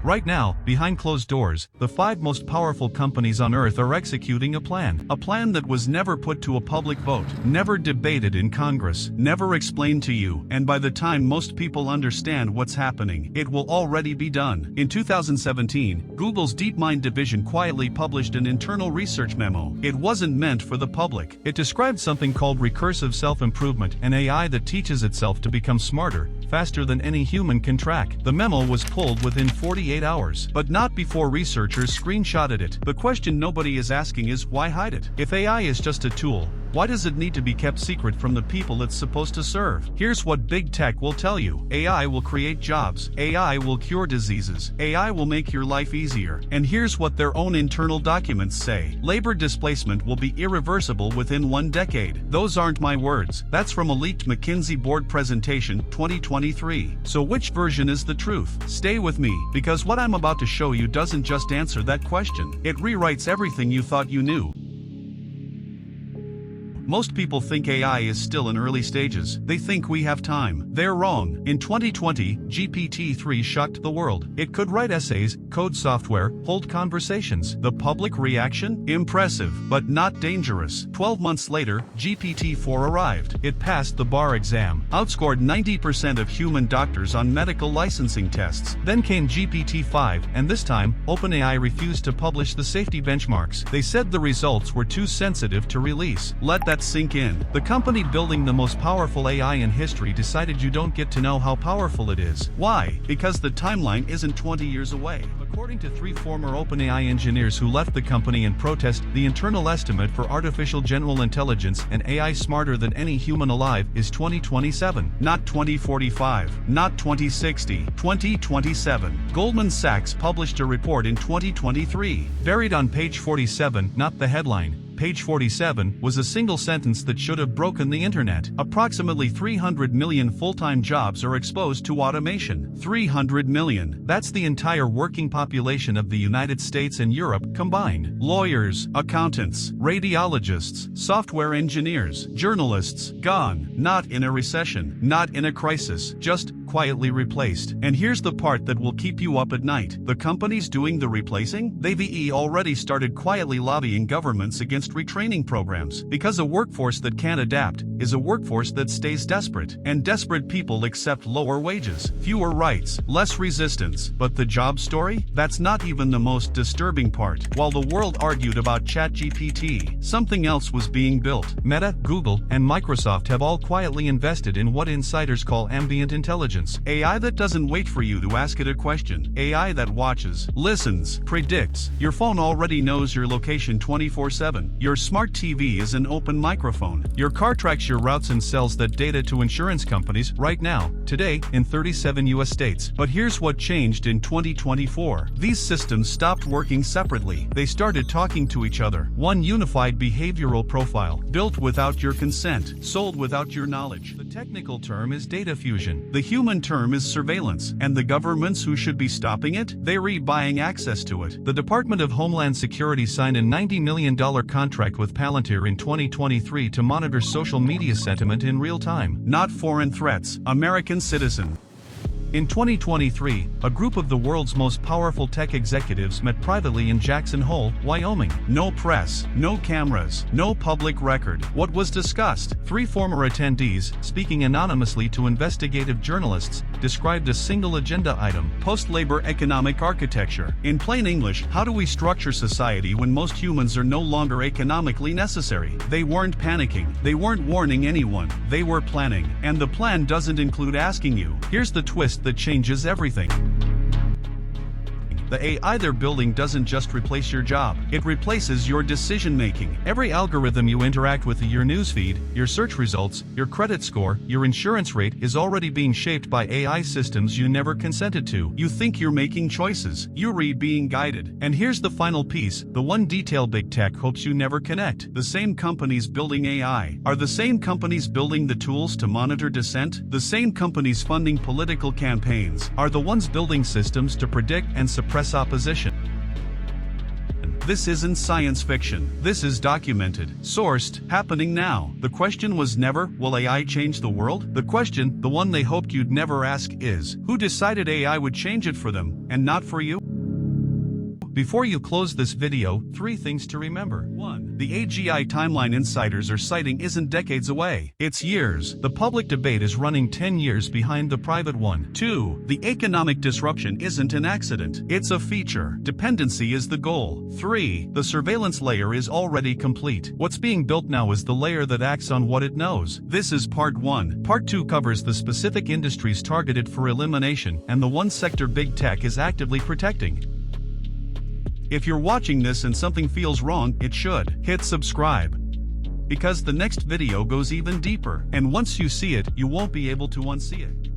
Right now, behind closed doors, the 5 most powerful companies on Earth are executing a plan that was never put to a public vote, never debated in Congress, never explained to you, and by the time most people understand what's happening, it will already be done. In 2017, Google's DeepMind division quietly published an internal research memo. It wasn't meant for the public. It described something called recursive self-improvement, an AI that teaches itself to become smarter, faster than any human can track. The memo was pulled within 48 hours, but not before researchers screenshotted it. The question nobody is asking is, why hide it? If AI is just a tool, why does it need to be kept secret from the people it's supposed to serve? Here's what big tech will tell you. AI will create jobs. AI will cure diseases. AI will make your life easier. And here's what their own internal documents say. Labor displacement will be irreversible within 1 decade. Those aren't my words. That's from a leaked McKinsey board presentation, 2023. So which version is the truth? Stay with me, because what I'm about to show you doesn't just answer that question. It rewrites everything you thought you knew. Most people think AI is still in early stages. They think we have time. They're wrong. In 2020, GPT-3 shocked the world. It could write essays, code software, hold conversations. The public reaction? Impressive, but not dangerous. 12 months later, GPT-4 arrived. It passed the bar exam, outscored 90% of human doctors on medical licensing tests. Then came GPT-5, and this time, OpenAI refused to publish the safety benchmarks. They said the results were too sensitive to release. Let that sink in. The company building the most powerful AI in history decided you don't get to know how powerful it is. Why? Because the timeline isn't 20 years away. According to 3 former OpenAI engineers who left the company in protest, the internal estimate for artificial general intelligence and AI smarter than any human alive is 2027, not 2045, not 2060, 2027. Goldman Sachs published a report in 2023. Buried on page 47, not the headline. Page 47 was a single sentence that should have broken the internet. Approximately 300 million full-time jobs are exposed to automation. 300 million. That's the entire working population of the United States and Europe combined. Lawyers, accountants, radiologists, software engineers, journalists, gone. Not in a recession, not in a crisis, just quietly replaced. And here's the part that will keep you up at night. The companies doing the replacing? They've already started quietly lobbying governments against retraining programs, because a workforce that can't adapt is a workforce that stays desperate, and desperate people accept lower wages, fewer rights, less resistance. But the job story? That's not even the most disturbing part. While the world argued about ChatGPT, something else was being built. Meta, Google, and Microsoft have all quietly invested in what insiders call ambient intelligence. AI that doesn't wait for you to ask it a question. AI that watches, listens, predicts. Your phone already knows your location 24/7. Your smart TV is an open microphone. Your car tracks your routes and sells that data to insurance companies right now, today, in 37 US states. But here's what changed in 2024. These systems stopped working separately. They started talking to each other. One unified behavioral profile, built without your consent, sold without your knowledge. The technical term is data fusion. The human term is surveillance. And the governments who should be stopping it? They're buying access to it. The Department of Homeland Security signed a $90 million contract with Palantir in 2023 to monitor social media sentiment in real time. Not foreign threats, American citizens. In 2023, a group of the world's most powerful tech executives met privately in Jackson Hole, Wyoming. No press, no cameras, no public record. What was discussed? 3 former attendees, speaking anonymously to investigative journalists, described a single agenda item: post-labor economic architecture. In plain English, how do we structure society when most humans are no longer economically necessary? They weren't panicking. They weren't warning anyone. They were planning. And the plan doesn't include asking you. Here's the twist that changes everything. The AI they're building doesn't just replace your job, it replaces your decision-making. Every algorithm you interact with, your newsfeed, your search results, your credit score, your insurance rate, is already being shaped by AI systems you never consented to. You think you're making choices. You're being guided. And here's the final piece, the one detail big tech hopes you never connect. The same companies building AI are the same companies building the tools to monitor dissent. The same companies funding political campaigns are the ones building systems to predict and suppress opposition. This isn't science fiction. This is documented, sourced, happening now. The question was never, will AI change the world? The question, the one they hoped you'd never ask, is, who decided AI would change it for them, and not for you? Before you close this video, 3 things to remember. 1. The AGI timeline insiders are citing isn't decades away. It's years. The public debate is running 10 years behind the private one. 2. The economic disruption isn't an accident. It's a feature. Dependency is the goal. 3. The surveillance layer is already complete. What's being built now is the layer that acts on what it knows. This is part 1. Part 2 covers the specific industries targeted for elimination and the one sector big tech is actively protecting. If you're watching this and something feels wrong, it should. Hit subscribe. Because the next video goes even deeper, and once you see it, you won't be able to unsee it.